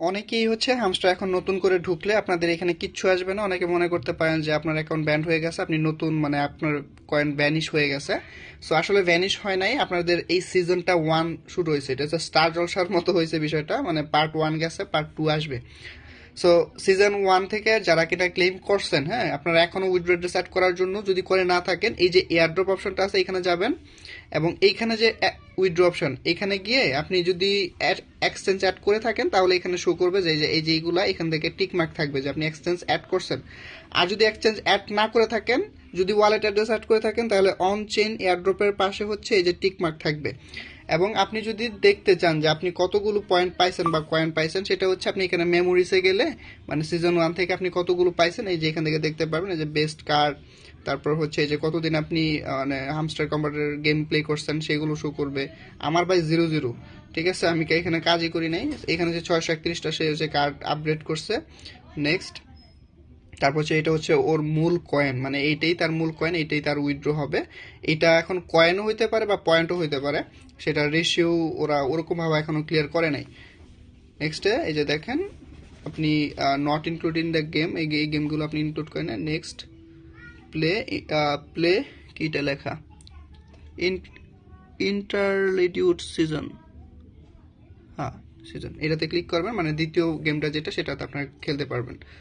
অনেকেই হচ্ছে হামস্টার এখন নতুন করে ঢুকলে আপনাদের এখানে কিচ্ছু আসবে না। অনেকে মনে করতে পারেন যে আপনার অ্যাকাউন্ট ব্যান হয়ে গেছে, আপনি নতুন মানে আপনার কয়েন ভ্যানিশ হয়ে গেছে। সো আসলে ভ্যানিশ হয় নাই, আপনাদের এই সিজনটা 1 শুরু হয়েছে, এটা হচ্ছে স্টার জলসার মতো হয়েছে বিষয়টা, মানে পার্ট 1 গেছে, পার্ট 2 আসবে। সো সিজন 1 থেকে যারা কিনা ক্লেম করছেন, হ্যাঁ, আপনারা এখনো উইথড্র অ্যাড্রেস অ্যাড করার জন্য যদি করে না থাকেন, এই যে এয়ারড্রপ অপশনটা আছে এখানে যাবেন, এবং এইখানে যে উইথড্র অপশন, এখানে গিয়ে আপনি যদি এক্সচেঞ্জ অ্যাড করে থাকেন তাহলে এখানে শো করবে যে এই যে এইগুলা এখান থেকে টিক মার্ক থাকবে যে আপনি এক্সচেঞ্জ অ্যাড করছেন। আর যদি এক্সচেঞ্জ অ্যাড না করে থাকেন, যদি ওয়ালেট অ্যাড্রেস অ্যাড করে থাকেন, তাহলে অন চেইন এয়ারড্রপের পাশে হচ্ছে এই যে টিক মার্ক থাকবে। এবং আপনি যদি দেখতে চান যে আপনি কতগুলো পয়েন্ট পাইছেন বা কয়েন পাইছেন, সেটা হচ্ছে আপনি এখানে মেমোরিসে গেলে, মানে সিজন 1 থেকে আপনি কতগুলো পাইছেন এই যে এখান থেকে দেখতে পারবেন। এই যে বেস্ট কার্ড, তারপর হচ্ছে এই যে কতদিন আপনি মানে হামস্টার কম্বাটের গেম প্লে করছেন সেগুলো শো করবে। আমার ভাই 0-0, ঠিক আছে, আমি এখানে কাজই করি নাই। এখানে যে 631টা সে হচ্ছে কার্ড আপগ্রেড করছে। নেক্সট, তারপর হচ্ছে এটা হচ্ছে ওর মূল কয়েন, মানে এইটাই তার মূল কয়েন, এইটাই তার উইথড্র হবে। এটা এখন কয়েনও হইতে পারে বা পয়েন্টও হইতে পারে, সেটা রেশিও ওরা ওরকম ভাবে এখনো ক্লিয়ার করে নাই। নেক্সটে এই যে দেখেন, আপনি নট ইনক্লুডিং দ্য গেম, এই গেমগুলো আপনি ইনক্লুড করেন না। নেক্সট, প্লে, প্লে কিটা লেখা, ইন ইন্টারলিডিউড সিজন, হ্যাঁ সিজন, এটাতে ক্লিক করবেন, মানে দ্বিতীয় গেমটা যেটা সেটাতে আপনারা খেলতে পারবেন।